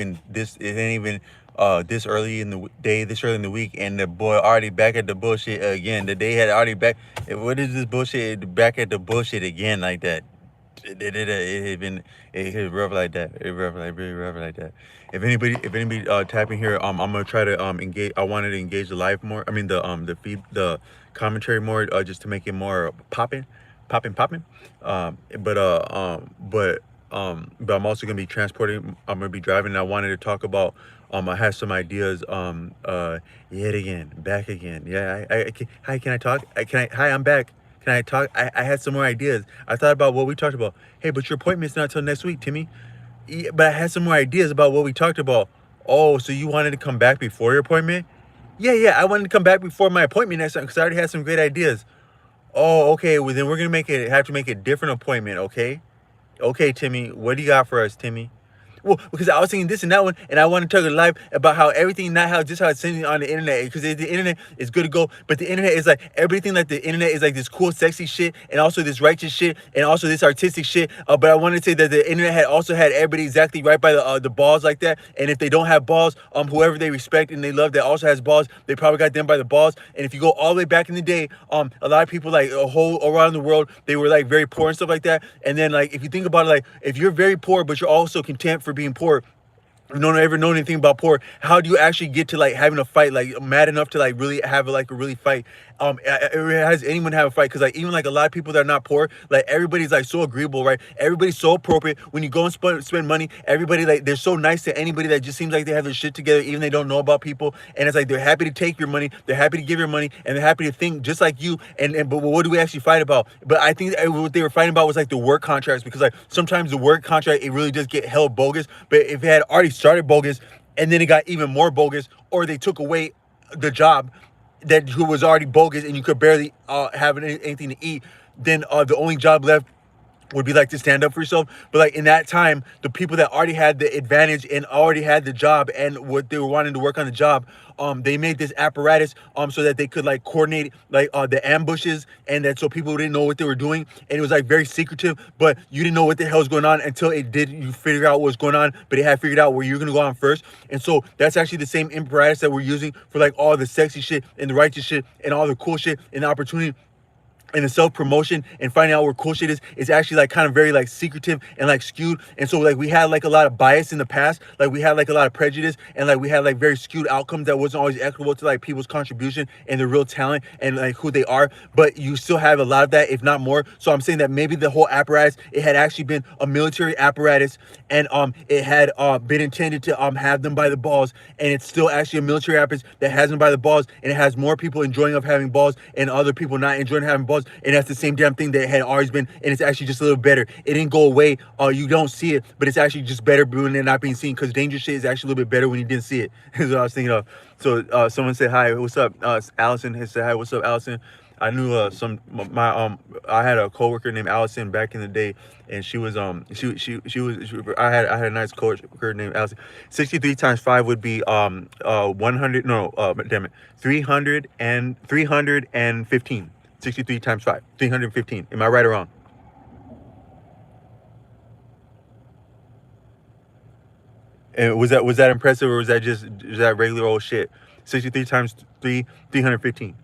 and this it ain't even this early in the day, this early in the week, and the boy already back at the bullshit again. The day had already back. What is this bullshit? Back at the bullshit again like that. It had been it had rough like that. It rough like really rough like that. If anybody tapping here, I'm gonna try to engage. I wanted to engage the live more. I mean the feed the commentary more, just to make it more popping, popping. But I'm also gonna be transporting. I'm gonna be driving. And I wanted to talk about. I have some ideas. Yet again, back again. Yeah. Hi, can I talk? Hi, I'm back. Can I talk? I had some more ideas. I thought about what we talked about. Hey, but your appointment's not till next week, Timmy. Yeah, but I had some more ideas about what we talked about. Oh, so you wanted to come back before your appointment? Yeah, yeah. I wanted to come back before my appointment next time because I already had some great ideas. Oh, okay. Well, then we're gonna have to make a different appointment. Okay. Okay, Timmy. What do you got for us, Timmy? Well, because I was thinking this and that one, and I want to talk live about how everything, not how just how it's sending on the internet, because the internet is good to go, but the internet is like everything. Like the internet is like this cool, sexy shit, and also this righteous shit, and also this artistic shit. But I want to say that the internet had also had everybody exactly right by the balls like that. And if they don't have balls, whoever they respect and they love that also has balls, they probably got them by the balls. And if you go all the way back in the day, a lot of people like a whole around the world, they were like very poor and stuff like that. And then like if you think about it, like if you're very poor but you're also content for being poor, you don't ever know anything about poor, how do you actually get to like having a fight, like mad enough to like really have like a really fight? Has anyone have a fight? Because like even like a lot of people that are not poor, like everybody's like so agreeable, right? Everybody's so appropriate when you go and spend money. Everybody like they're so nice to anybody that just seems like they have their shit together, even they don't know about people. And it's like they're happy to take your money, they're happy to give your money, and they're happy to think just like you. And but what do we actually fight about? But I think what they were fighting about was like the work contracts, because like sometimes the work contract it really does get held bogus. But if it had already started bogus and then it got even more bogus, or they took away the job that who was already bogus and you could barely have anything to eat, then the only job left would be like to stand up for yourself. But like in that time, the people that already had the advantage and already had the job and what they were wanting to work on the job, they made this apparatus so that they could like coordinate like the ambushes, and that so people didn't know what they were doing, and it was like very secretive, but you didn't know what the hell was going on until it did you figure out what was going on. But it had figured out where you're gonna go on first. And so that's actually the same apparatus that we're using for like all the sexy shit and the righteous shit and all the cool shit and the opportunity and the self-promotion and finding out where cool shit is actually like kind of very like secretive and like skewed. And so like we had like a lot of bias in the past, like we had like a lot of prejudice, and like we had like very skewed outcomes that wasn't always equitable to like people's contribution and their real talent and like who they are. But you still have a lot of that, if not more. So I'm saying that maybe the whole apparatus, it had actually been a military apparatus, and it had been intended to have them by the balls, and it's still actually a military apparatus that has them by the balls, and it has more people enjoying of having balls and other people not enjoying having balls. And that's the same damn thing that had always been, and it's actually just a little better. It didn't go away. You don't see it, but it's actually just better when they're not being seen, because dangerous shit is actually a little bit better when you didn't see it. Is what I was thinking of. So someone said hi, what's up? Allison has said hi, what's up, Allison? I knew I had a coworker named Allison back in the day, and she was I had a nice coworker named Allison. 63 times 5 would be 100, no, damn it, 315. 63 times 5, 315. Am I right or wrong? And was that impressive, or was that just is that regular old shit? 63 times 3, 315.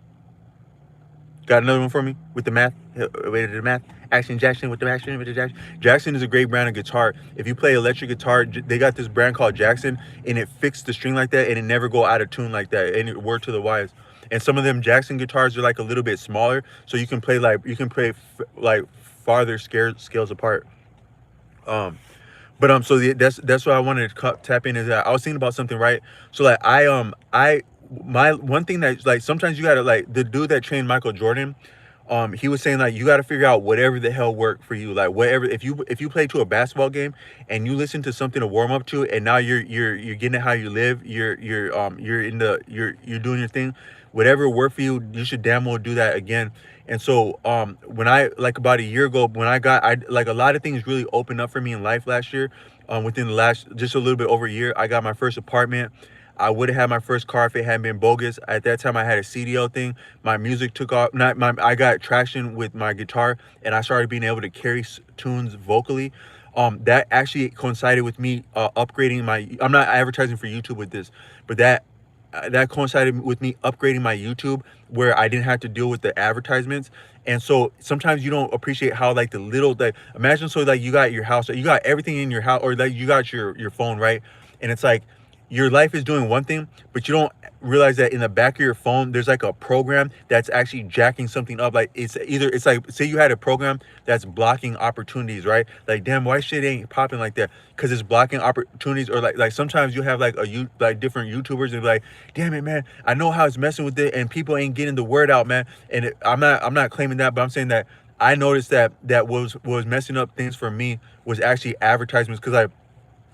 Got another one for me with the math? Wait, the math? Action Jackson with the action with the Jackson. Jackson is a great brand of guitar. If you play electric guitar, they got this brand called Jackson, and it fixed the string like that, and it never go out of tune like that. And it word to the wise. And some of them Jackson guitars are like a little bit smaller, so you can play farther scales apart. Um, but that's what I wanted to tap in, is that I was thinking about something, right? So like I my one thing that like sometimes you gotta like the dude that trained Michael Jordan, he was saying like you got to figure out whatever the hell worked for you, like whatever. If you play to a basketball game and you listen to something to warm up to, and now you're getting it how you live, you're doing your thing, whatever worked for you, you should damn well do that again. And so when I like about a year ago, when I like a lot of things really opened up for me in life last year. Within the last just a little bit over a year, I got my first apartment. I would have had my first car if it hadn't been bogus. At that time, I had a CDL thing. My music took off. Not my. I got traction with my guitar, and I started being able to carry tunes vocally. that actually coincided with me upgrading my. I'm not advertising for YouTube with this, but that coincided with me upgrading my YouTube where I didn't have to deal with the advertisements. And so sometimes you don't appreciate how like the little like imagine so like you got your house, you got everything in your house, or like you got your phone, right? And it's like your life is doing one thing, but you don't realize that in the back of your phone there's like a program that's actually jacking something up. Like it's like say you had a program that's blocking opportunities, right? Like damn, why shit ain't popping like that? Because it's blocking opportunities. Or like sometimes you have like like different YouTubers and be like, damn it, man, I know how it's messing with it and people ain't getting the word out, man. And I'm not claiming that, but I'm saying that I noticed that was messing up things for me was actually advertisements. Because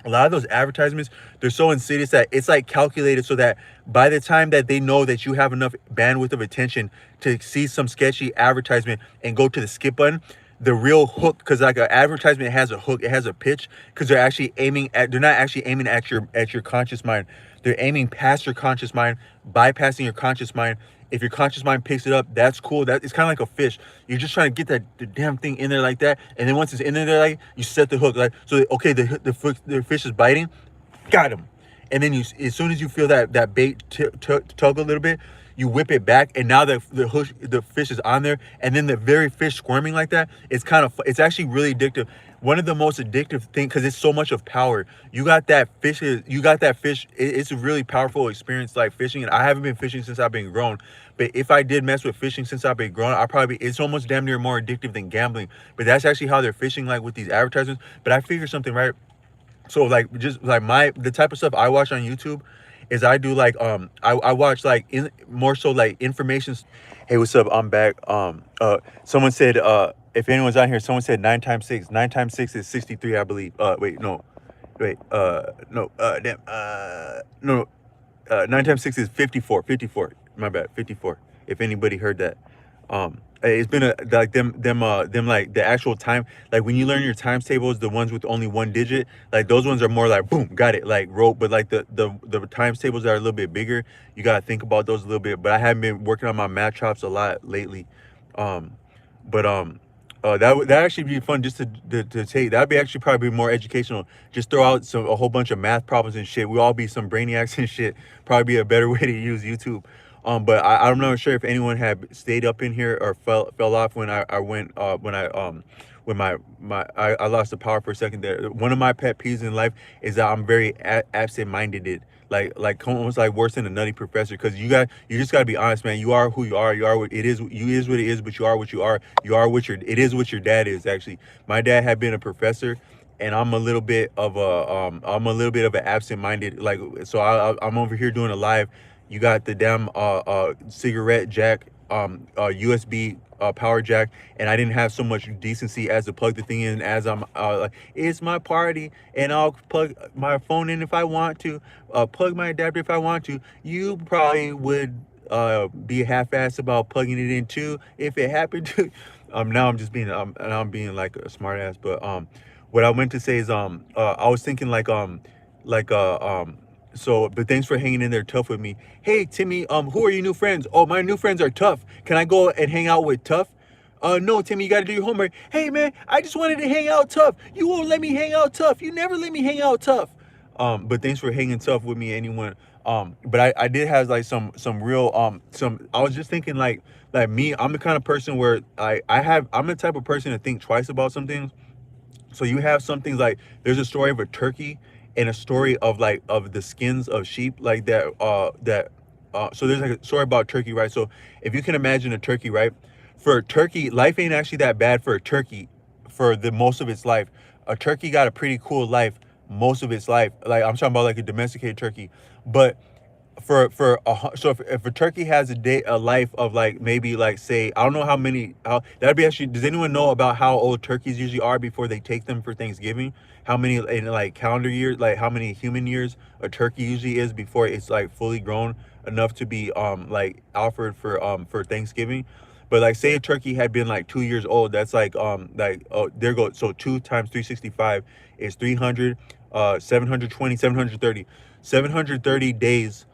a lot of those advertisements, they're so insidious that it's like calculated so that by the time that they know that you have enough bandwidth of attention to see some sketchy advertisement and go to the skip button, the real hook, because like an advertisement has a hook, it has a pitch, because they're not actually aiming at your conscious mind. They're aiming past your conscious mind, bypassing your conscious mind. If your conscious mind picks it up, that's cool. That it's kind of like a fish. You're just trying to get the damn thing in there like that, and then once it's in there, like you set the hook. Like so, okay, the fish is biting, got him, and then you as soon as you feel that bait tug a little bit, you whip it back, and now the fish is on there, and then the very fish squirming like that, it's actually really addictive. One of the most addictive things, because it's so much of power. You got that fish. It's a really powerful experience, like fishing. And I haven't been fishing since I've been grown, but if I did mess with fishing since I've been grown, it's almost damn near more addictive than gambling. But that's actually how they're fishing, like with these advertisements. But I figured something, right? So like just like the type of stuff I watch on YouTube is I do like I watch like more so like information. Hey, what's up? I'm back. Someone said if anyone's on here, someone said 9 times 6. 9 times 6 is 63, I believe. Wait, no. Wait, no, damn, no, 9 times 6 is 54. 54. My bad, 54. If anybody heard that. It's been like them like the actual time, like when you learn your times tables, the ones with only one digit, like those ones are more like boom, got it, like rope. But like the times tables that are a little bit bigger, you gotta think about those a little bit. But I haven't been working on my math chops a lot lately. Um, but that actually be fun just to take. That'd be actually probably more educational. Just throw out a whole bunch of math problems and shit. We all be some brainiacs and shit. Probably be a better way to use YouTube. But I'm not sure if anyone had stayed up in here or fell off when I went when I lost the power for a second there. One of my pet peeves in life is that I'm very absent-minded. Like almost like worse than a nutty professor, because you just gotta be honest, man. You are who you are. You are what it is. You is what it is, but you are what you are. You are what it is what your dad is. Actually, my dad had been a professor, and I'm a little bit of an absent-minded, like, so I'm over here doing a live. You got the damn cigarette jack, USB power jack, and I didn't have so much decency as to plug the thing in as I'm like, it's my party and I'll plug my phone in if I want to, plug my adapter if I want to. You probably would be half-assed about plugging it in too if it happened to. Now I'm just being I'm being like a smart ass. But what I meant to say is I was thinking like so, but thanks for hanging in there tough with me. Hey Timmy, who are your new friends? Oh, my new friends are Tough. Can I go and hang out with Tough? No, Timmy, you gotta do your homework. Hey man, I just wanted to hang out Tough. You won't let me hang out Tough. You never let me hang out Tough. But thanks for hanging tough with me, anyone. But I did have like some real I was just thinking like me, I'm the kind of person where I'm the type of person to think twice about some things. So you have some things like there's a story of a turkey and a story of like of the skins of sheep, like so there's like a story about turkey, right? So if you can imagine a turkey, right? For a turkey, life ain't actually that bad for a turkey for the most of its life. A turkey got a pretty cool life most of its life. Like I'm talking about like a domesticated turkey. But if a turkey has a life of like maybe like say I don't know how that'd be actually, does anyone know about how old turkeys usually are before they take them for Thanksgiving? How many in like calendar years, like how many human years a turkey usually is before it's like fully grown enough to be like offered for Thanksgiving? But like say a turkey had been like 2 years old, that's like oh there goes, so 2 times 365 is 300, 720, 730 days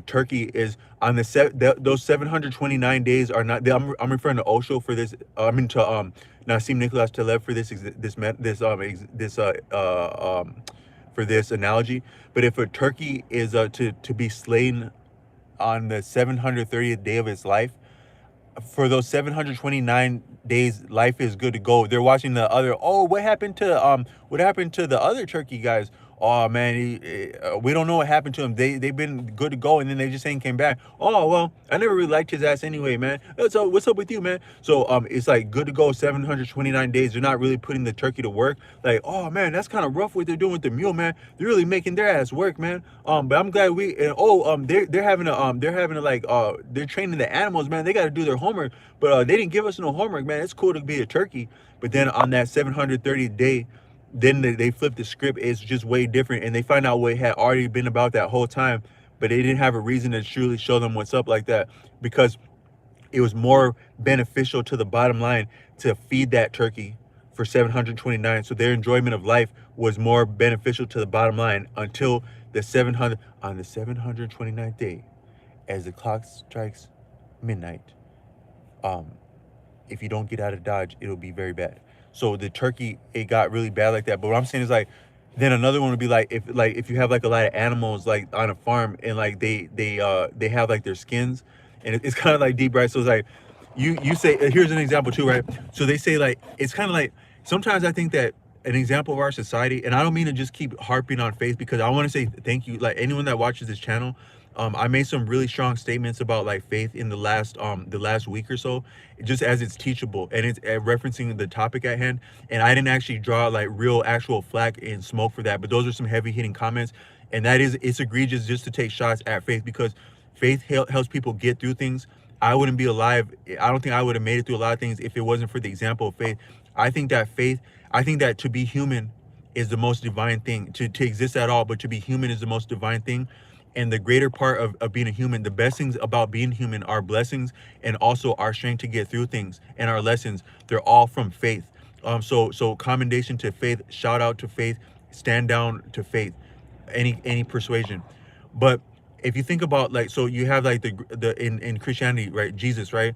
Turkey is on those 729 days are not. I'm referring to Osho for this. I mean to Nassim Nicholas Taleb for for this analogy. But if a turkey is to be slain on the 730th day of its life, for those 729 days life is good to go. They're watching the other, oh, what happened to the other turkey guys? Oh man, we don't know what happened to him. They've been good to go, and then they just ain't came back. Oh well, I never really liked his ass anyway, man. So what's up with you, man? So it's like good to go 729 days. They're not really putting the turkey to work. Like, oh man, that's kind of rough what they're doing with the mule, man. They're really making their ass work, man. But I'm glad they're having a like they're training the animals, man. They got to do their homework, but they didn't give us no homework, man. It's cool to be a turkey, but then on that 730th day, then they flip the script. It's just way different, and they find out what had already been about that whole time, but they didn't have a reason to truly show them what's up like that, because it was more beneficial to the bottom line to feed that turkey for 729. So their enjoyment of life was more beneficial to the bottom line until the 700 on the 729th day, as the clock strikes midnight. If you don't get out of Dodge, it'll be very bad. So the turkey, it got really bad like that. But what I'm saying is like, then another one would be like if you have like a lot of animals like on a farm, and like they have like their skins, and it's kind of like deep, right? So it's like you say, here's an example too, right? So they say like it's kind of like, sometimes I think that an example of our society, and I don't mean to just keep harping on faith, because I want to say thank you, like anyone that watches this channel. I made some really strong statements about like faith in the last week or so, just as it's teachable and it's referencing the topic at hand. And I didn't actually draw like real actual flack and smoke for that, but those are some heavy hitting comments, and that is, it's egregious just to take shots at faith, because faith helps people get through things. I wouldn't be alive. I don't think I would have made it through a lot of things if it wasn't for the example of faith. I think that to be human is the most divine thing, to exist at all, but to be human is the most divine thing. And the greater part of being a human, the best things about being human are blessings, and also our strength to get through things, and our lessons. They're all from faith. So commendation to faith, shout out to faith, stand down to faith, any persuasion. But if you think about, like, so you have like in Christianity, right? Jesus, right?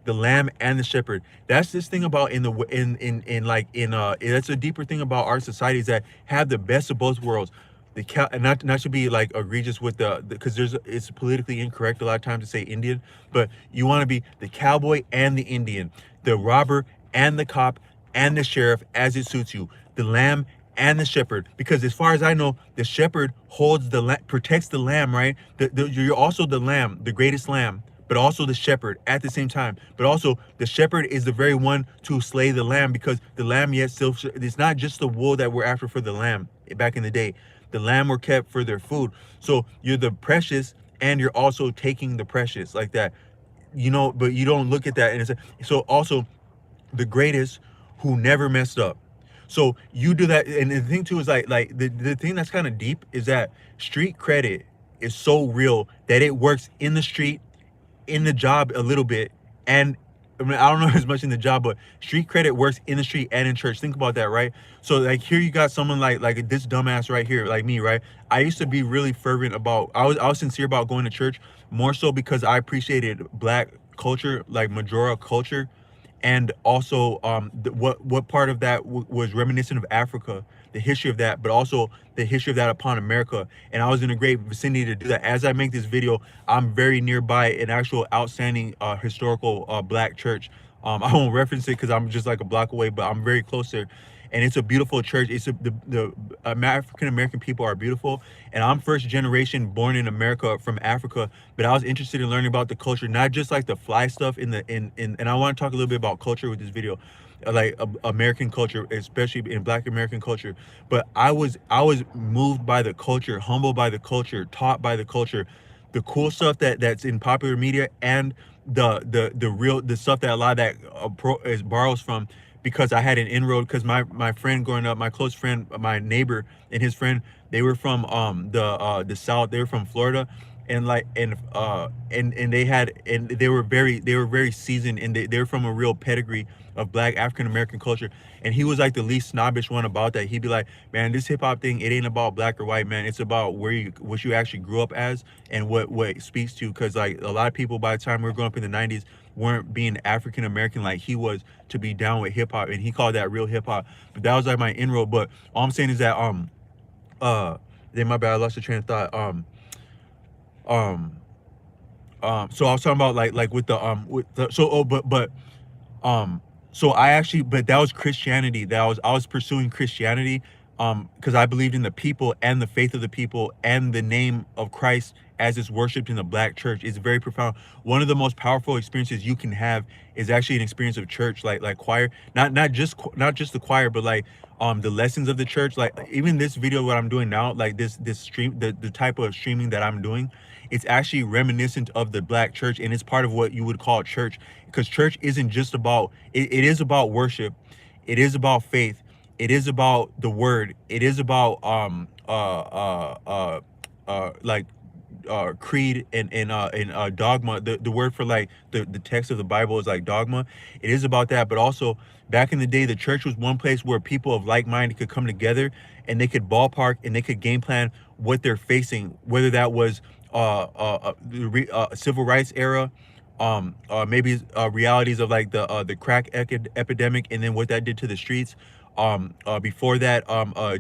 The lamb and the shepherd. That's this thing about that's a deeper thing about our societies that have the best of both worlds. The cow, and not to be like egregious with because it's politically incorrect a lot of times to say Indian, but you want to be the cowboy and the Indian, the robber and the cop and the sheriff, as it suits you, the lamb and the shepherd. Because as far as I know, the shepherd protects the lamb, right? You're also the lamb, the greatest lamb, but also the shepherd at the same time. But also the shepherd is the very one to slay the lamb, because the lamb, yet still, it's not just the wool that we're after for the lamb back in the day. The lamb were kept for their food. So you're the precious, and you're also taking the precious like that, but you don't look at that. And so also the greatest who never messed up. So you do that. And the thing too is like the thing that's kind of deep is that street credit is so real that it works in the street, in the job a little bit, and I mean, I don't know as much in the job, but street credit works in the street and in church. Think about that, right? So like here you got someone like this dumbass right here, like me, right? I used to be really fervent about, I was sincere about going to church, more so because I appreciated Black culture, like Majora culture, and also what part of that was reminiscent of Africa, the history of that, but also the history of that upon America. And I was in a great vicinity to do that. As I make this video, I'm very nearby an actual outstanding historical Black church. I won't reference it because I'm just like a block away, but I'm very close there. And it's a beautiful church. The African American people are beautiful, and I'm first generation born in America from Africa. But I was interested in learning about the culture, not just like the fly stuff and I want to talk a little bit about culture with this video, like American culture, especially in Black American culture. But I was moved by the culture, humbled by the culture, taught by the culture, the cool stuff that's in popular media, and the stuff that a lot of that borrows from. Because I had an inroad, because my friend growing up, my close friend, my neighbor and his friend, they were from the South. They were from Florida, and they were very seasoned, and they were from a real pedigree of black African American culture. And he was like the least snobbish one about that. He'd be like, man, this hip hop thing, it ain't about black or white, man. It's about what you actually grew up as, and what it speaks to. Because like a lot of people by the time we were growing up in the 90s weren't being African American like he was, to be down with hip hop, and he called that real hip hop. But that was like my inroad. But all I'm saying is that uh then my bad, I lost the train of thought. Um so I was talking about like with the so oh but so I actually, but that was Christianity, that I was pursuing Christianity, because I believed in the people and the faith of the people and the name of Christ as it's worshipped in the black church. It's very profound. One of the most powerful experiences you can have is actually an experience of church, like choir, not just the choir, but like the lessons of the church. Like even this video, what I'm doing now, like this stream, the type of streaming that I'm doing, it's actually reminiscent of the black church, and it's part of what you would call church, because church isn't just about it is about worship, it is about faith, it is about the word, it is about like creed and dogma. The word for like the text of the Bible is like dogma. It is about that, but also back in the day, the church was one place where people of like mind could come together, and they could ballpark, and they could game plan what they're facing, whether that was civil rights era, maybe realities of like the crack epidemic, and then what that did to the streets. Before that,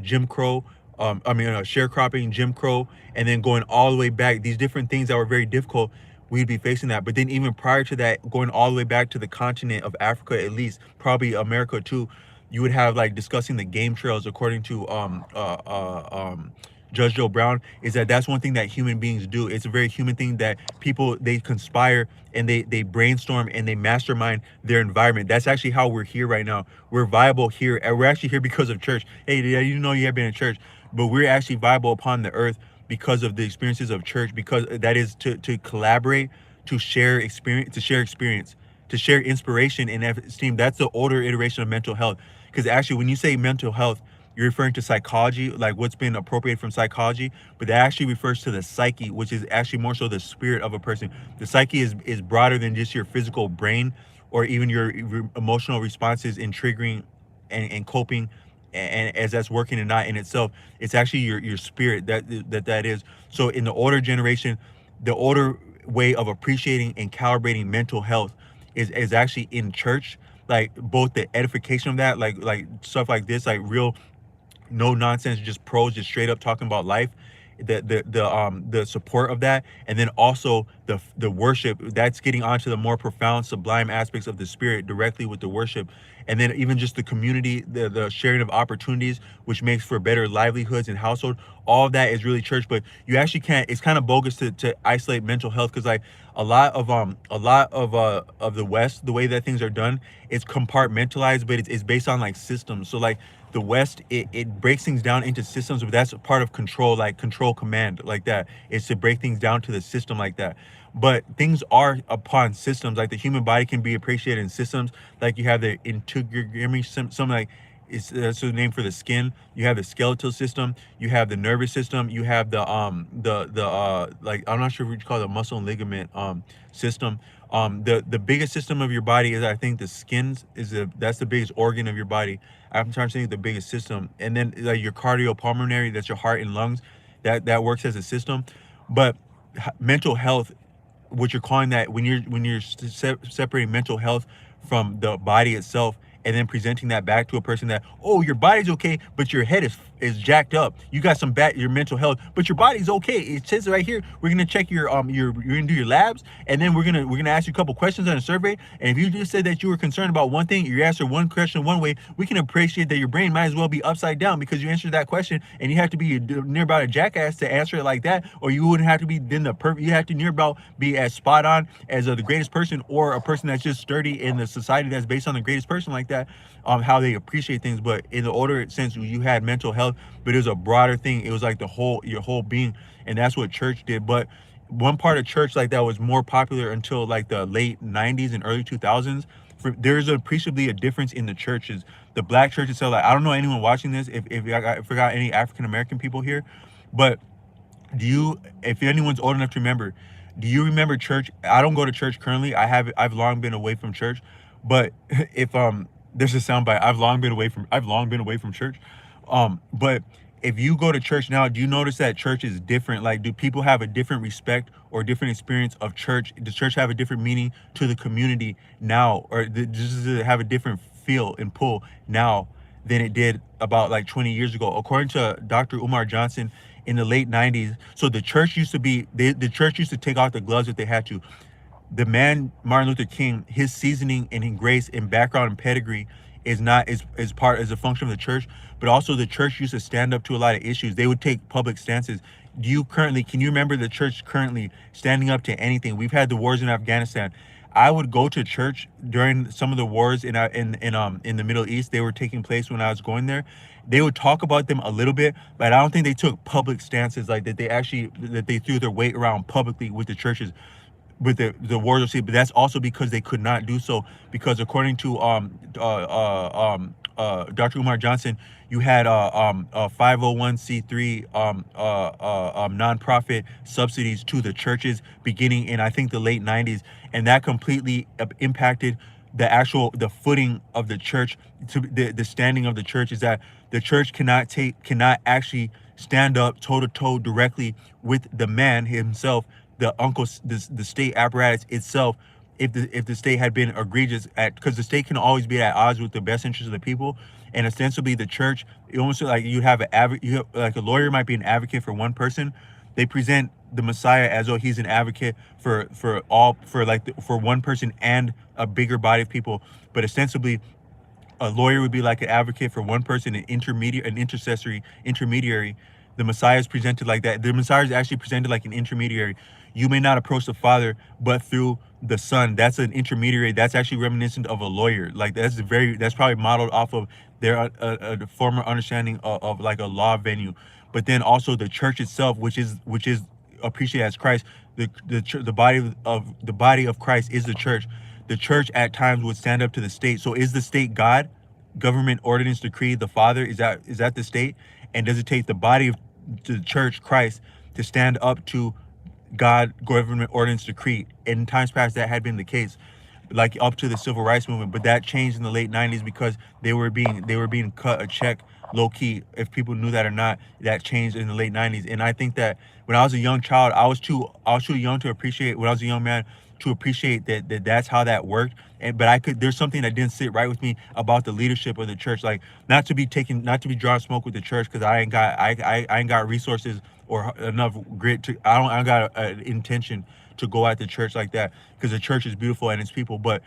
Jim Crow, sharecropping, Jim Crow, and then going all the way back, these different things that were very difficult, we'd be facing that. But then even prior to that, going all the way back to the continent of Africa, at least, probably America too, you would have like discussing the game trails, according to Judge Joe Brown, is that that's one thing that human beings do. It's a very human thing that people, they conspire, and they brainstorm, and they mastermind their environment. That's actually how we're here right now. We're viable here, and we're actually here because of church. Hey, you know you have been in church, but we're actually viable upon the earth because of the experiences of church, because that is to collaborate, to share experience, to share inspiration and esteem. That's the older iteration of mental health. Because actually, when you say mental health, you're referring to psychology, like what's been appropriated from psychology, but that actually refers to the psyche, which is actually more so the spirit of a person. The psyche is broader than just your physical brain, or even your emotional responses in triggering and coping, and as that's working and not in itself. It's actually your spirit that is. So in the older generation, the older way of appreciating and calibrating mental health is actually in church, like both the edification of that, like stuff like this, like real no nonsense, just pros, just straight up talking about life, the support of that, and then also the worship that's getting onto the more profound, sublime aspects of the spirit directly with the worship. And then even just the community, the sharing of opportunities, which makes for better livelihoods and household. All of that is really church. But you actually can't, it's kind of bogus to isolate mental health, because like a lot of the West, the way that things are done, it's compartmentalized, but it's based on like systems. So like the West, it breaks things down into systems, but that's a part of control, like control command, like that. It's to break things down to the system like that. But things are upon systems, like the human body can be appreciated in systems. Like you have the integumentary, something like, that's the name for the skin. You have the skeletal system, you have the nervous system, you have the like, I'm not sure what you call it, the muscle and ligament system. The biggest system of your body is, I think, the skins that's the biggest organ of your body. I'm trying to think of the biggest system. And then like your cardiopulmonary, that's your heart and lungs, that works as a system. But mental health, what you're calling that, when you're separating mental health from the body itself, and then presenting that back to a person that, oh, your body's okay, but your head is jacked up. You got some your mental health, but your body's okay. It says right here, we're gonna check you're gonna do your labs, and then we're gonna ask you a couple questions on a survey. And if you just said that you were concerned about one thing, you answered one question one way, we can appreciate that your brain might as well be upside down, because you answered that question, and you have to be near about a jackass to answer it like that, or you wouldn't have to be then you have to near about be as spot on as the greatest person, or a person that's just sturdy in the society that's based on the greatest person like that, how they appreciate things. But in the older sense, you had mental health, but it was a broader thing. It was like your whole being, and that's what church did. But one part of church like that was more popular until like the late 90s and early 2000s. There's appreciably a difference in the churches. The black church itself, like, I don't know anyone watching this, if I got any African American people here, but Do you, if anyone's old enough to remember, do you remember church? I don't go to church currently. I've long been away from church. But if there's a soundbite. I've long been away from church. But if you go to church now, do you notice that church is different? Like, do people have a different respect or different experience of church? Does church have a different meaning to the community now, or does it have a different feel and pull now than it did about like 20 years ago? According to Dr. Umar Johnson, in the late 90s, so the church used to be, the church used to take off the gloves if they had to. The man Martin Luther King, his seasoning and his grace and background and pedigree is not is part as a function of the church, but also the church used to stand up to a lot of issues. They would take public stances. Do you currently, can you remember the church currently standing up to anything? We've had the wars in Afghanistan. I would go to church during some of the wars in the Middle East. They were taking place when I was going there. They would talk about them a little bit, but I don't think they took public stances like that. That they threw their weight around publicly with the churches, with the wars of sea. But that's also because they could not do so, because according to Dr. Umar Johnson, you had 501c3 nonprofit subsidies to the churches beginning in, I think, the late 90s, and that completely impacted the footing of the church. To the standing of the church is that the church cannot actually stand up toe to toe directly with the man himself, the state apparatus itself. If the state had been egregious at, because the state can always be at odds with the best interest of the people, and ostensibly the church, it almost like you have like a lawyer might be an advocate for one person. They present the Messiah as though he's an advocate for one person and a bigger body of people, but ostensibly a lawyer would be like an advocate for one person, an intermediary. The Messiah is presented like that. The Messiah is actually presented like an intermediary. You may not approach the Father, but through the Son. That's an intermediary. That's actually reminiscent of a lawyer. Like that's probably modeled off of their former understanding of like a law venue. But then also the church itself, which is appreciated as Christ. The body of Christ is the church. The church at times would stand up to the state. So is the state God? Government, ordinance, decree, the Father, is that the state? And does it take the body of the church, Christ, to stand up to God, government, ordinance, decree? In times past, that had been the case, like up to the civil rights movement. But that changed in the late 90s because they were being cut a check low key. If people knew that or not, that changed in the late 90s. And I think that when I was a young child, I was too young to appreciate, when I was a young man, to appreciate that's how that worked. But there's something that didn't sit right with me about the leadership of the church. Like, not to be drawing smoke with the church, because I ain't got resources or enough grit to, I don't got an intention to go at the church like that, because the church is beautiful and its people. But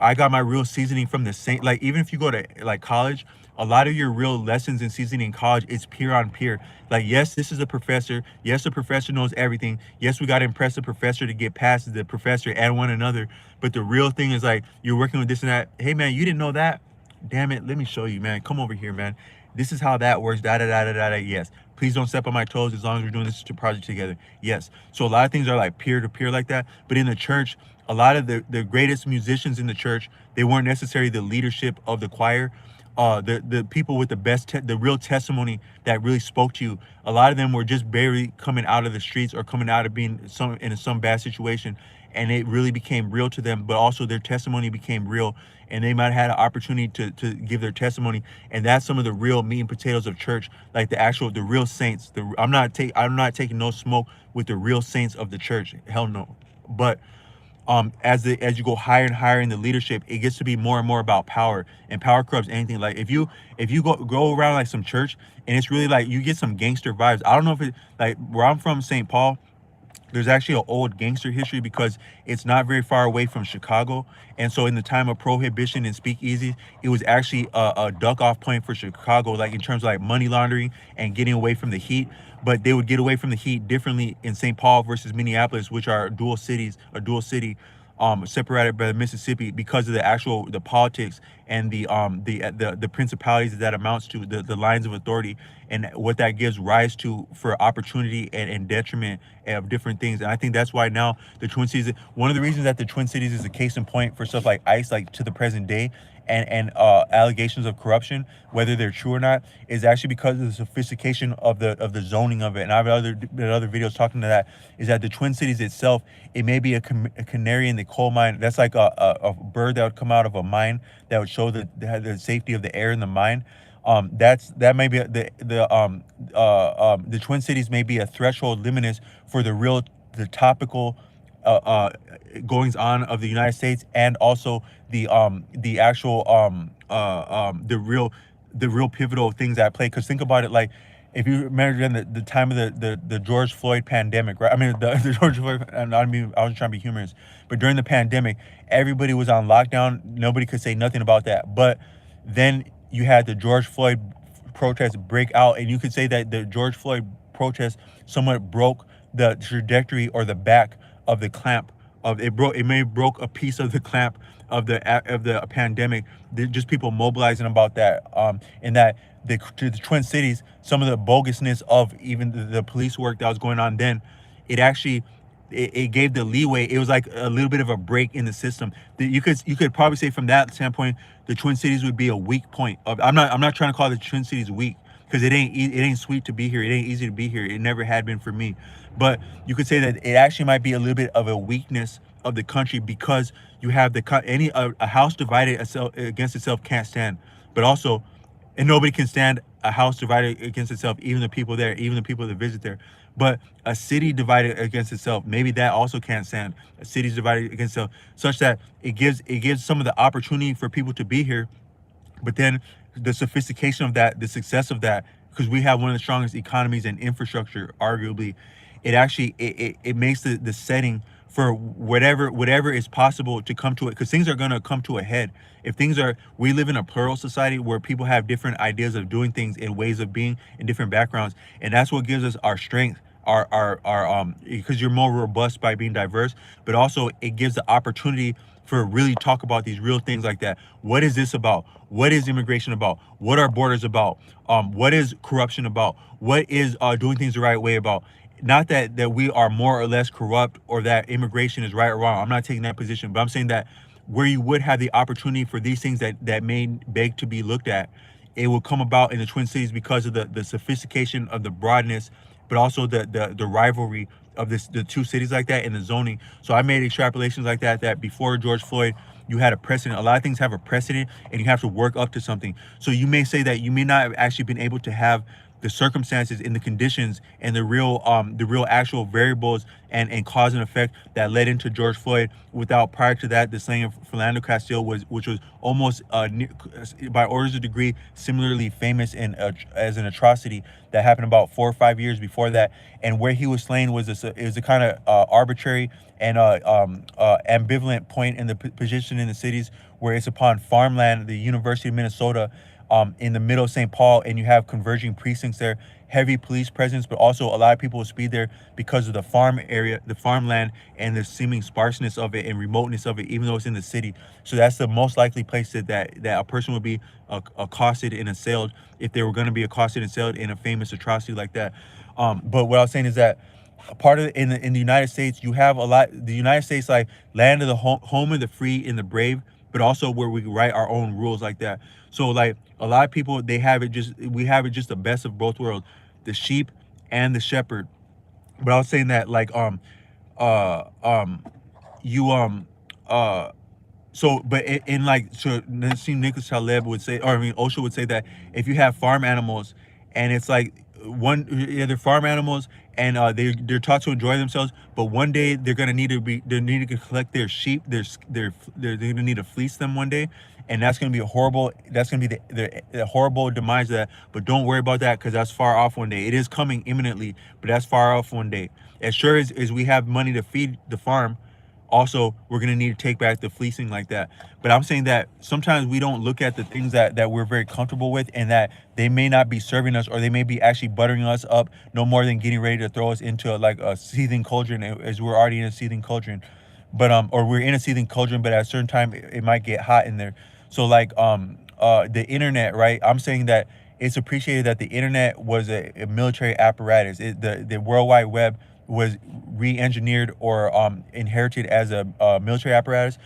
I got my real seasoning from the saint. Like, even if you go to like college, a lot of your real lessons in seasoning in college is peer on peer. Like, yes, this is a professor. Yes, the professor knows everything. Yes, we got to impress the professor to get past the professor and one another. But the real thing is, like, you're working with this and that. Hey, man, you didn't know that? Damn it, let me show you, man. Come over here, man. This is how that works. Da da da da da da. Yes. Please don't step on my toes as long as we're doing this project together. Yes. So a lot of things are like peer to peer like that. But in the church, a lot of the greatest musicians in the church, they weren't necessarily the leadership of the choir. The people with the real testimony that really spoke to you, a lot of them were just barely coming out of the streets or coming out of being in some bad situation, and it really became real to them. But also their testimony became real, and they might have had an opportunity to give their testimony. And that's some of the real meat and potatoes of church, like the real saints. I'm not taking no smoke with the real saints of the church. Hell no. But as you go higher and higher in the leadership, it gets to be more and more about power, and power corrupts anything. Like, if you go around like some church and it's really like you get some gangster vibes. I don't know if it, like, where I'm from, St. Paul, there's actually an old gangster history because it's not very far away from Chicago. And so in the time of prohibition and speakeasies, it was actually a duck off point for Chicago, like in terms of like money laundering and getting away from the heat. But they would get away from the heat differently in St. Paul versus Minneapolis, which are dual city, separated by the Mississippi, because of the politics and the principalities that amounts to, the lines of authority, and what that gives rise to for opportunity and detriment of different things. And I think that's why now the Twin Cities, one of the reasons that the Twin Cities is a case in point for stuff like ICE, like to the present day, and allegations of corruption, whether they're true or not, is actually because of the sophistication of the zoning of it. And I've done other videos talking to that. Is that the Twin Cities itself, it may be a canary in the coal mine. That's like a bird that would come out of a mine that would show the safety of the air in the mine. That may be the Twin Cities may be a threshold limitus for the topical goings on of the United States, and also the actual the real pivotal things at play. Because think about it, like if you remember in the time of the George Floyd pandemic, right? I mean the George Floyd. I was trying to be humorous, but during the pandemic, everybody was on lockdown. Nobody could say nothing about that. But then you had the George Floyd protests break out, and you could say that the George Floyd protest somewhat broke the trajectory or the back of the clamp of it. Broke a piece of the clamp of the pandemic. Just people mobilizing about that, and that the Twin Cities, some of the bogusness of even the police work that was going on then, it actually it gave the leeway. It was like a little bit of a break in the system. You could probably say from that standpoint, the Twin Cities would be a weak point of. I'm not trying to call the Twin Cities weak, because it ain't sweet to be here. It ain't easy to be here. It never had been for me. But you could say that it actually might be a little bit of a weakness of the country, because you have a house divided against itself can't stand. But also, and nobody can stand a house divided against itself, even the people there, even the people that visit there. But a city divided against itself, maybe that also can't stand. A city's divided against itself, such that it gives some of the opportunity for people to be here, but then the sophistication of that, the success of that, because we have one of the strongest economies and infrastructure, arguably, it actually it makes the setting for whatever is possible to come to it, because things are going to come to a head. If we live in a plural society where people have different ideas of doing things and ways of being in different backgrounds, and that's what gives us our strength, because you're more robust by being diverse, but also it gives the opportunity for really talk about these real things like that. What is this about? What is immigration about? What are borders about? What is corruption about? What is doing things the right way about? Not that we are more or less corrupt, or that immigration is right or wrong. I'm not taking that position, but I'm saying that where you would have the opportunity for these things that may beg to be looked at, it will come about in the Twin Cities because of the sophistication of the broadness, but also the rivalry of the two cities like that, and the zoning. So I made extrapolations like that before George Floyd, you had a precedent. A lot of things have a precedent, and you have to work up to something. So you may say that you may not have actually been able to have the circumstances and the conditions and the real actual variables and cause and effect that led into George Floyd without, prior to that, the slaying of Philando Castile, which was almost by orders of degree similarly famous as an atrocity that happened about 4 or 5 years before that. And where he was slain was a kind of arbitrary and ambivalent point in the position in the cities, where it's upon farmland, the University of Minnesota, in the middle of St. Paul, and you have converging precincts there, heavy police presence, but also a lot of people will speed there because of the farm area, the farmland, and the seeming sparseness of it and remoteness of it, even though it's in the city. So that's the most likely place that a person would be accosted and assailed, if they were going to be accosted and assailed in a famous atrocity like that. But what I was saying is that a part of in the United States, you have a lot. The United States, like land of the home of the free and the brave, but also where we write our own rules like that. So like a lot of people, we have it just the best of both worlds, the sheep and the shepherd. But I was saying that like Nassim Nicholas Taleb would say, or I mean Osho would say, that if you have farm animals, and it's like they're farm animals, and they're taught to enjoy themselves, but one day they're gonna need to collect their sheep. They're gonna need to fleece them one day, and that's gonna be the horrible demise of that. But don't worry about that, because that's far off one day. It is coming imminently, but that's far off one day. As sure as we have money to feed the farm, also we're going to need to take back the fleecing like that. But I'm saying that sometimes we don't look at the things that we're very comfortable with, and that they may not be serving us, or they may be actually buttering us up no more than getting ready to throw us into like a seething cauldron, as we're already in a seething cauldron. But or we're in a seething cauldron, but at a certain time it might get hot in there. So like the internet, right? I'm saying that it's appreciated that the internet was a military apparatus. The World Wide Web was re-engineered or inherited as a military apparatus.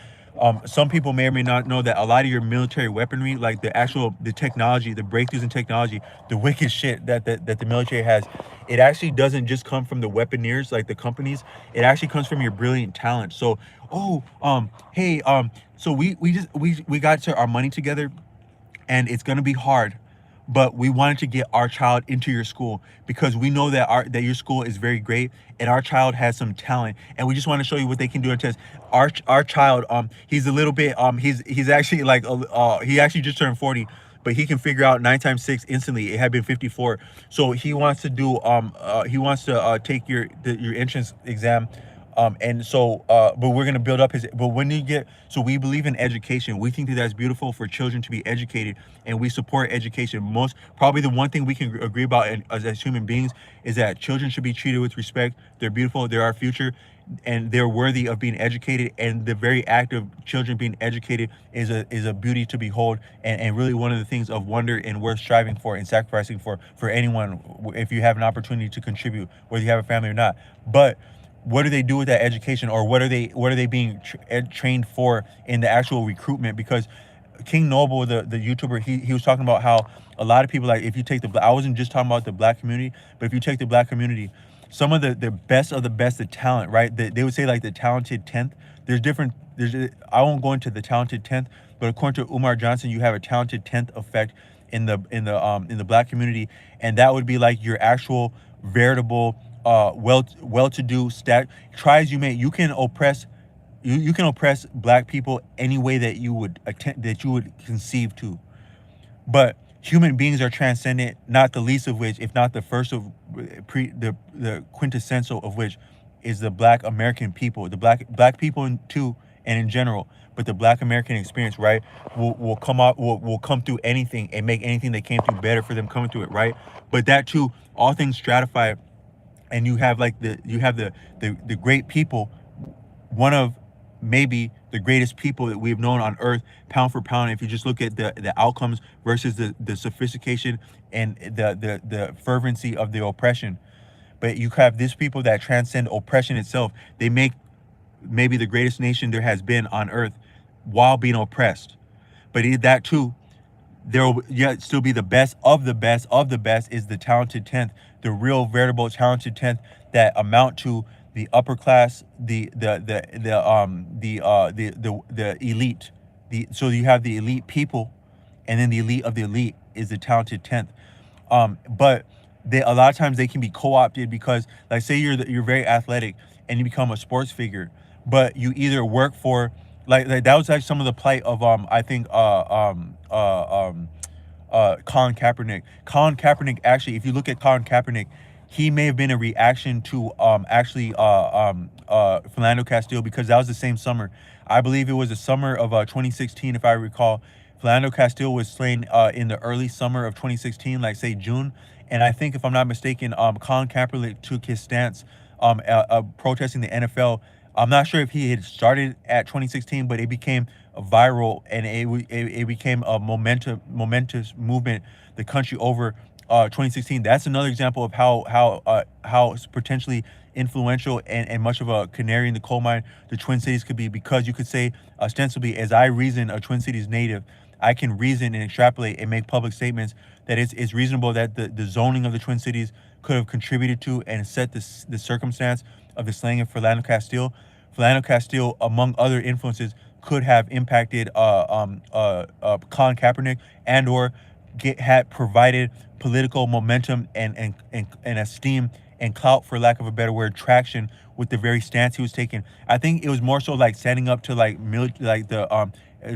Some people may or may not know that a lot of your military weaponry, like the technology, the breakthroughs in technology, the wicked shit that the military has, it actually doesn't just come from the weaponeers, like the companies. It actually comes from your brilliant talent. So, hey, so we got to our money together, and it's gonna be hard, but we wanted to get our child into your school because we know that your school is very great and our child has some talent, and we just want to show you what they can do on test. Our child, he's a little bit, he's actually like he actually just turned 40, but he can figure out 9 times 6 instantly. It had been 54. So he wants to do take your entrance exam. And so but we're going to build up his, but when you get, so we believe in education. We think that that's beautiful for children to be educated, and we support education. Most probably the one thing we can agree about as human beings is that children should be treated with respect. They're beautiful, they're our future, and they're worthy of being educated. And the very act of children being educated is a beauty to behold, and really one of the things of wonder and worth striving for and sacrificing for anyone, if you have an opportunity to contribute, whether you have a family or not. But what do they do with that education, or what are they being trained for in the actual recruitment? Because King Noble, the YouTuber, he was talking about how a lot of people, like, if you take I wasn't just talking about the black community, but if you take the black community, some of the best of the best, the talent, right? They would say like the talented 10th. I won't go into the talented 10th, but according to Umar Johnson, you have a talented 10th effect in the black community, and that would be like your actual veritable well-to-do try as you may, you can oppress black people any way that you would conceive to. But human beings are transcendent, not the least of which, if not the first of the quintessential of which, is the black American people, the black people too, and in general. But the black American experience, right, will come through anything and make anything they came through better for them coming through it, right? But that too, all things stratify, and you have the great people, one of maybe the greatest people that we've known on earth, pound for pound. If you just look at the outcomes versus the sophistication and the fervency of the oppression. But you have these people that transcend oppression itself. They make maybe the greatest nation there has been on earth while being oppressed. But that too, there will yet still be the best of the best of the best, is the talented 10th, the real veritable talented 10th that amount to the upper class, the elite. So you have the elite people, and then the elite of the elite is the talented 10th. But a lot of times they can be co-opted because, like, say you're very athletic and you become a sports figure, but you either work for, like that was like some of the plight of I think Colin Kaepernick. Colin Kaepernick, actually, if you look at Colin Kaepernick, he may have been a reaction to Philando Castile, because that was the same summer. I believe it was the summer of 2016, if I recall. Philando Castile was slain in the early summer of 2016, like say June. And I think, if I'm not mistaken, Colin Kaepernick took his stance protesting the NFL. I'm not sure if he had started at 2016, but it became viral, and it became a momentous movement the country over 2016. That's another example of how potentially influential and much of a canary in the coal mine the Twin Cities could be, because you could say, ostensibly, as I reason, a Twin Cities native, I can reason and extrapolate and make public statements that it's reasonable that the zoning of the Twin Cities could have contributed to and set the circumstance of the slaying of Philando Castile. Philando Castile, among other influences, could have impacted Colin Kaepernick, and/or had provided political momentum and esteem and clout, for lack of a better word, traction with the very stance he was taking. I think it was more so like standing up to the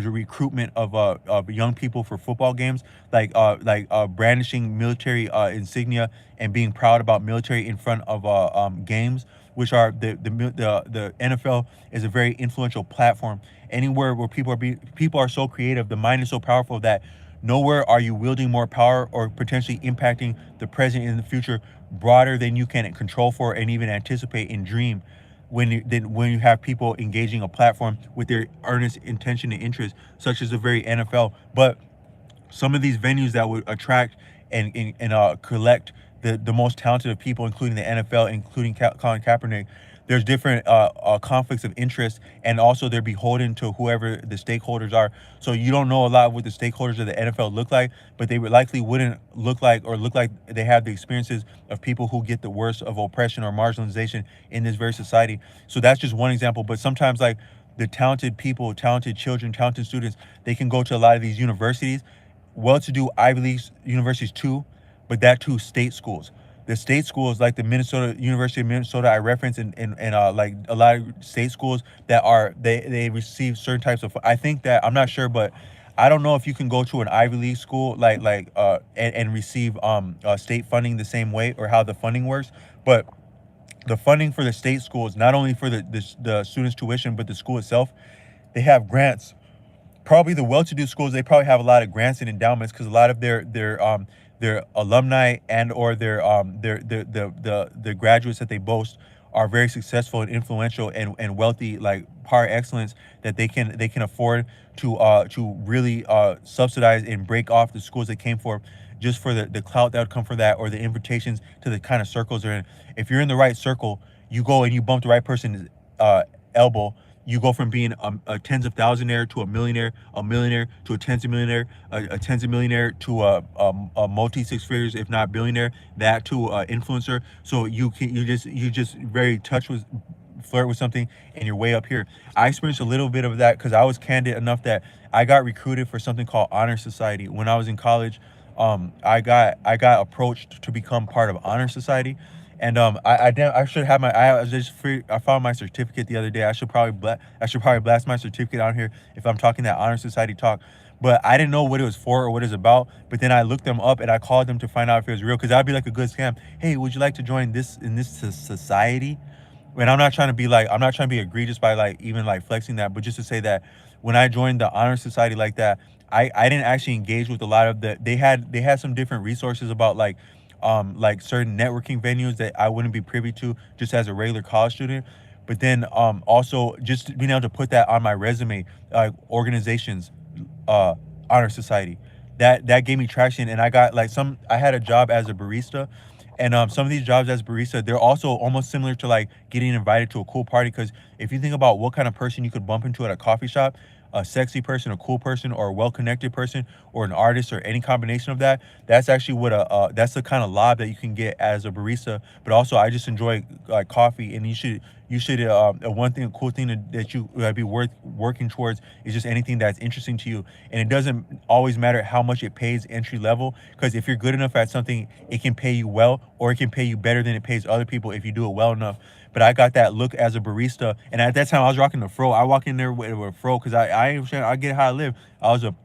recruitment of young people for football games, brandishing military insignia and being proud about military in front of games, which are the NFL is a very influential platform. Anywhere where people are so creative, the mind is so powerful that nowhere are you wielding more power or potentially impacting the present and the future broader than you can control for and even anticipate and dream, when you have people engaging a platform with their earnest intention and interest, such as the very NFL. But some of these venues that would attract and collect the most talented of people, including the NFL, including Colin Kaepernick, there's different conflicts of interest, and also they're beholden to whoever the stakeholders are. So you don't know a lot of what the stakeholders of the NFL look like, but they would likely wouldn't look like they have the experiences of people who get the worst of oppression or marginalization in this very society. So that's just one example. But sometimes, like, the talented people, talented children, talented students, they can go to a lot of these universities, well-to-do Ivy League universities too, but that too state schools. The state schools like the Minnesota University of Minnesota I reference, and like a lot of state schools that are they receive certain types of. I think that I'm not sure, but I don't know if you can go to an Ivy League school and receive state funding the same way, or how the funding works, but the funding for the state schools, not only for the students' tuition, but the school itself, they have grants. Probably the well-to-do schools, they probably have a lot of grants and endowments, because a lot of their alumni and or the graduates that they boast are very successful and influential and wealthy, like par excellence, that they can afford to really subsidize and break off the schools they came for, just for the clout that would come from that, or the invitations to the kind of circles they're in. If you're in the right circle, you go and you bump the right person's elbow, you go from being a tens of thousandaire to a millionaire to a tens of millionaire, a tens of millionaire to a multi six figures, if not billionaire, that to influencer. So you just very touch with flirt with something, and you're way up here. I experienced a little bit of that because I was candid enough that I got recruited for something called Honor Society when I was in college. I got approached to become part of Honor Society, and I should have my I was just free, I found my certificate the other day. I should probably blast my certificate out here if I'm talking that Honor Society talk. But I didn't know what it was for or what it's about. But then I looked them up and I called them to find out if it was real, because that'd be like a good scam. Hey, would you like to join this society? And I'm not trying to be egregious by like even like flexing that, but just to say that when I joined the Honor Society like that, I didn't actually engage with a lot of they had some different resources about like certain networking venues that I wouldn't be privy to just as a regular college student. But then also just being able to put that on my resume, like organizations, uh Honor Society, that gave me traction. And I got like some I had a job as a barista, and some of these jobs as barista, they're also almost similar to like getting invited to a cool party. Because if you think about what kind of person you could bump into at a coffee shop, a sexy person, a cool person, or a well-connected person, or an artist, or any combination of that, that's actually what that's the kind of lob that you can get as a barista. But also, I just enjoy like coffee, and you should one thing, a cool thing that you would be worth working towards is just anything that's interesting to you. And it doesn't always matter how much it pays entry level, because if you're good enough at something, it can pay you well, or it can pay you better than it pays other people if you do it well enough. But I got that look as a barista, and at that time I was rocking the fro. I walk in there with a fro because I get how I live. I was a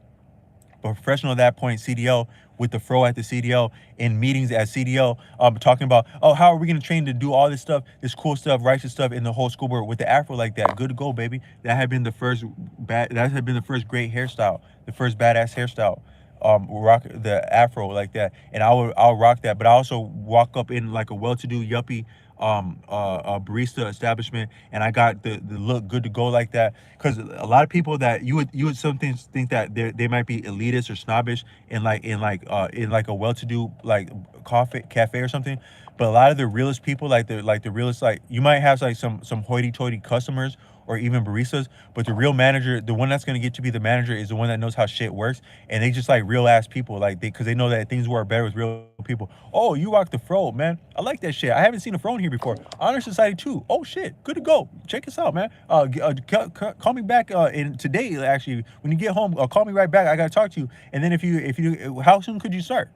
professional at that point, CDL, with the fro at the CDL, in meetings at CDL, talking about, oh, how are we gonna train to do all this stuff, this cool stuff, righteous stuff in the whole school board with the afro like that. Good to go, baby. That had been the first great hairstyle, the first badass hairstyle. Rock the afro like that, and I'll rock that. But I also walk up in like a well-to-do yuppie barista establishment, and I got the look good to go like that. Because a lot of people that you would sometimes think that they might be elitist or snobbish in like a well-to-do like coffee cafe or something. But a lot of the realest people, like the realest, like you might have like some hoity-toity customers or even baristas, but the real manager, the one that's gonna get to be the manager, is the one that knows how shit works. And they just like real ass people, like because they know that things work better with real people. Oh, you rock the fro, man. I like that shit. I haven't seen a fro in here before. Honor Society too. Oh shit, good to go. Check us out, man. Call me back in today. Actually, when you get home, call me right back. I gotta talk to you. And then if you, how soon could you start?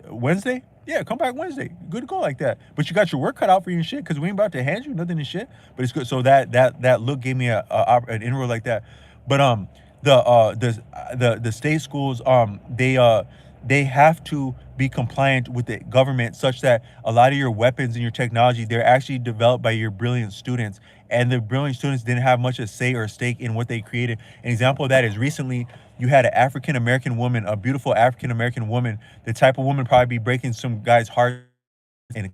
Wednesday? Yeah, come back Wednesday. Good to go like that. But you got your work cut out for you and shit, because we ain't about to hand you nothing and shit. But it's good. So that look gave me an inroad like that. But the state schools, they have to be compliant with the government, such that a lot of your weapons and your technology, they're actually developed by your brilliant students. And the brilliant students didn't have much of a say or stake in what they created. An example of that is recently you had an African American woman, a beautiful African American woman, the type of woman probably be breaking some guy's heart. And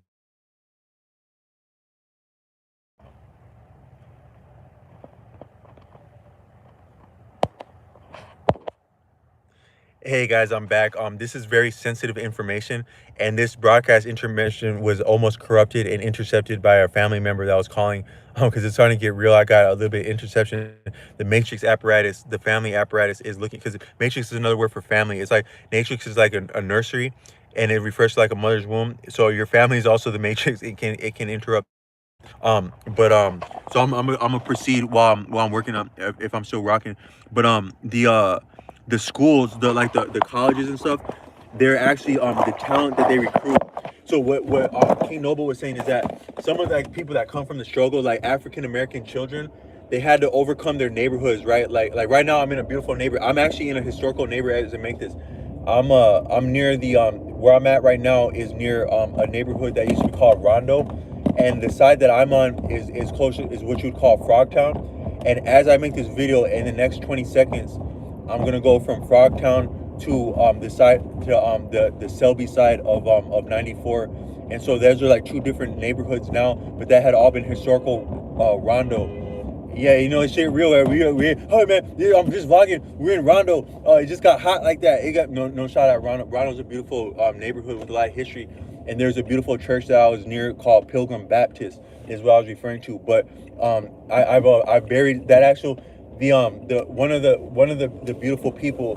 Hey guys, I'm back. This is very sensitive information, and this broadcast intermission was almost corrupted and intercepted by a family member that was calling. Because it's starting to get real. I got a little bit of interception. The matrix apparatus, the family apparatus, is looking, because matrix is another word for family. It's like matrix is like a nursery, and it refers to like a mother's womb. So your family is also the matrix. It can interrupt. So I'm gonna proceed while I'm working on, if I'm still rocking. But the schools, the colleges and stuff, they're actually the talent that they recruit. So what King Noble was saying is that some of the, like, people that come from the struggle, like African American children, they had to overcome their neighborhoods, right? Like right now I'm in a beautiful neighborhood. I'm actually in a historical neighborhood, as I make this. I'm near the where I'm at right now is near a neighborhood that used to be called Rondo, and the side that I'm on is closer, is what you would call Frogtown. And as I make this video, in the next 20 seconds, I'm gonna go from Frogtown to the side to the Selby side of 94. And so those are like two different neighborhoods now, but that had all been historical Rondo. Yeah, it's shit real. Oh man, yeah, I'm just vlogging. We're in Rondo. It just got hot like that. It got no shot at Rondo. Rondo's a beautiful neighborhood with a lot of history, and there's a beautiful church that I was near called Pilgrim Baptist, is what I was referring to. But I've buried that actual the one of the beautiful people.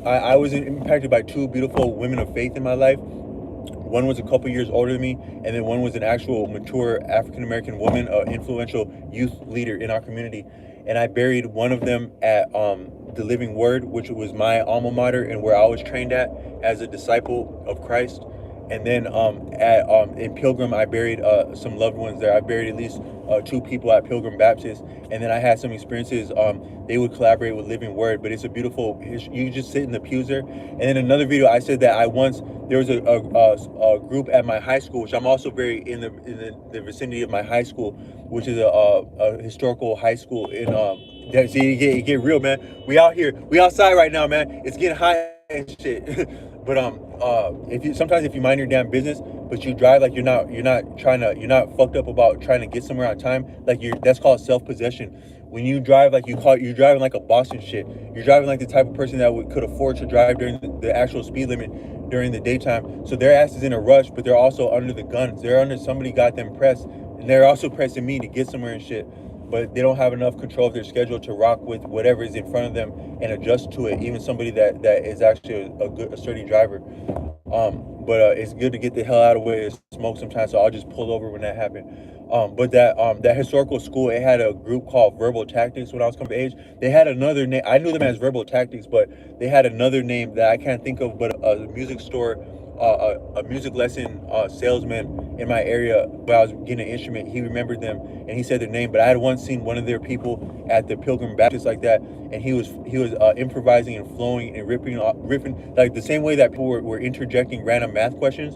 I was impacted by two beautiful women of faith in my life. One was a couple years older than me, and then one was an actual mature African American woman, an influential youth leader in our community. And I buried one of them at the Living Word, which was my alma mater and where I was trained at as a disciple of Christ. And then at in Pilgrim, I buried some loved ones there. I buried at least two people at Pilgrim Baptist, and then I had some experiences. They would collaborate with Living Word, but it's a beautiful. You just sit in the pews there. And then another video, I said that there was a group at my high school, which I'm also very in the vicinity of my high school, which is a historical high school in see, it get real, man. We out here, we outside right now, man. It's getting hot and shit. But if you mind your damn business, but you drive like you're not fucked up about trying to get somewhere on time, like that's called self-possession. When you drive like you're driving like a boss and shit. You're driving like the type of person that could afford to drive during the actual speed limit during the daytime. So their ass is in a rush, but they're also under the guns. They're under, somebody got them pressed, and they're also pressing me to get somewhere and shit. But they don't have enough control of their schedule to rock with whatever is in front of them and adjust to it. Even somebody that is actually a sturdy driver. But it's good to get the hell out of the way and smoke sometimes. So I'll just pull over when that happened. But that historical school, it had a group called Verbal Tactics when I was coming of age. They had another name. I knew them as Verbal Tactics, but they had another name that I can't think of. But a music store, a music lesson salesman in my area, when I was getting an instrument, he remembered them and he said their name. But I had once seen one of their people at the Pilgrim Baptist like that, and he was improvising and flowing and ripping like the same way that people were interjecting random math questions.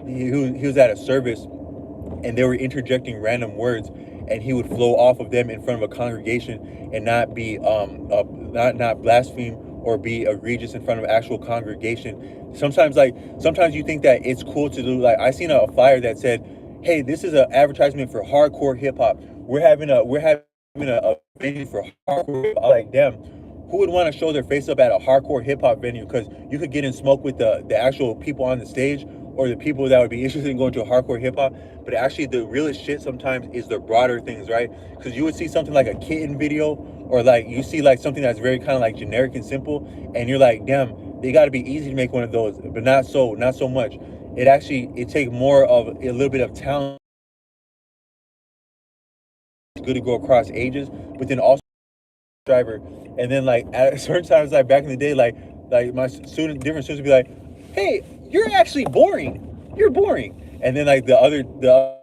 He was at a service, and they were interjecting random words, and he would flow off of them in front of a congregation and not be not blaspheme or be egregious in front of actual congregation. Sometimes you think that it's cool to do, like I seen a flyer that said, hey, this is an advertisement for hardcore hip hop. We're having a venue for hardcore hip hop. Like, damn, who would want to show their face up at a hardcore hip hop venue? Because you could get in smoke with the actual people on the stage, or the people that would be interested in going to a hardcore hip hop. But actually the realest shit sometimes is the broader things, right? Because you would see something like a Kitten video, or like you see like something that's very kind of like generic and simple, and you're like, damn, they got to be easy to make one of those, but not so much. It takes more of a little bit of talent. It's good to go across ages, but then also driver. And then like at certain times, like back in the day, like my different students would be like, hey, you're actually boring. You're boring. And then like the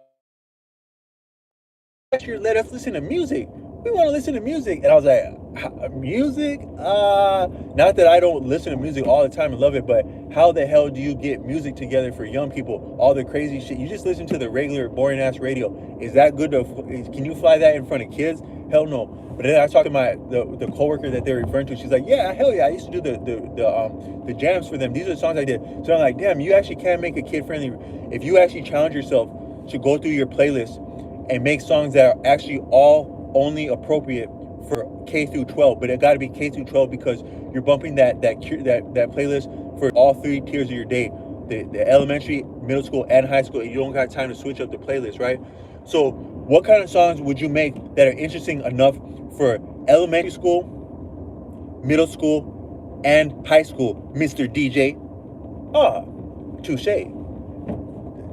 year let us listen to music. We want to listen to music. And I was like, music? Not that I don't listen to music all the time and love it, but how the hell do you get music together for young people? All the crazy shit. You just listen to the regular boring ass radio. Is that good can you fly that in front of kids? Hell no. But then I talked to the coworker that they're referring to. She's like, yeah, hell yeah, I used to do the jams for them. These are the songs I did. So I'm like, damn, you actually can make a kid friendly. If you actually challenge yourself to go through your playlist and make songs that are actually all only appropriate for K through 12, but it got to be K through 12 because you're bumping that playlist for all three tiers of your day, the elementary, middle school, and high school, and you don't got time to switch up the playlist, right? So, what kind of songs would you make that are interesting enough for elementary school, middle school, and high school, Mr. DJ? Ah, touche.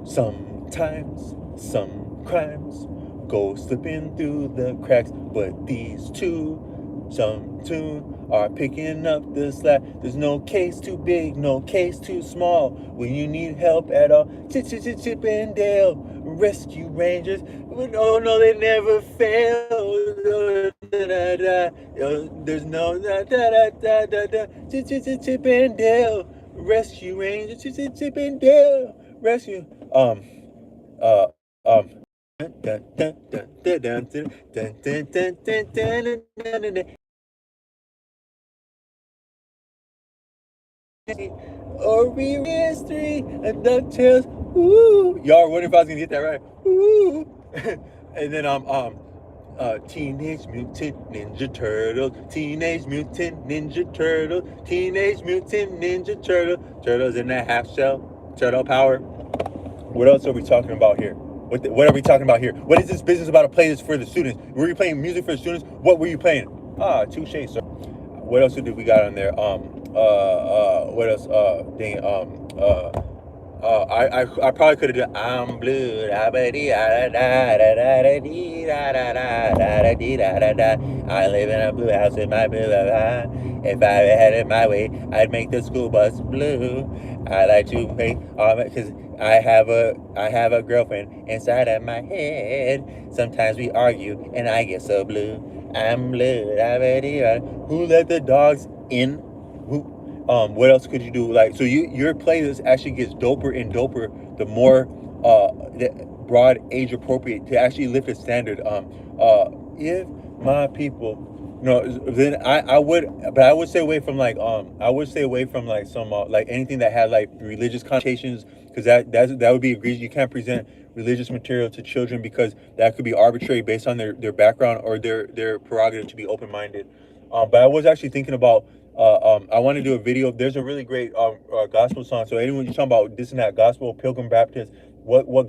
Sometimes some crimes go slipping through the cracks, but these some two are picking up the slack. There's no case too big, no case too small. When you need help at all, Chip and Dale Rescue Rangers. Oh no, they never fail. There's no Chip and Dale Rescue Rangers. Chip and Dale Rescue. Uh um or we history and DuckTales. Ooh, y'all were wondering if I was gonna get that right. Ooh, and then Teenage Mutant Ninja Turtles, Teenage Mutant Ninja Turtles, Teenage Mutant Ninja Turtles in that half shell, turtle power. What else are we talking about here? What are we talking about here? What is this business about a playlist for the students? Were you playing music for the students? What were you playing? Ah, touche, sir. What else did we got on there? What else? I probably could have done I'm blue. I live in a blue house in my blue life. If I had it my way, I'd make the school bus blue. I like to make because I have a girlfriend inside of my head. Sometimes we argue and I get so blue. I'm blue. Who let the dogs in? What else could you do? Like, so your playlist actually gets doper and doper the more the broad age appropriate to actually lift a standard. If my people, then I would, but I would stay away from like I would stay away from like some like anything that had like religious connotations, because that would be egregious. You can't present religious material to children because that could be arbitrary based on their background or their prerogative to be open-minded. But I was actually thinking about I want to do a video. There's a really great gospel song. So anyone you're talking about this and that gospel, Pilgrim Baptist, what gospel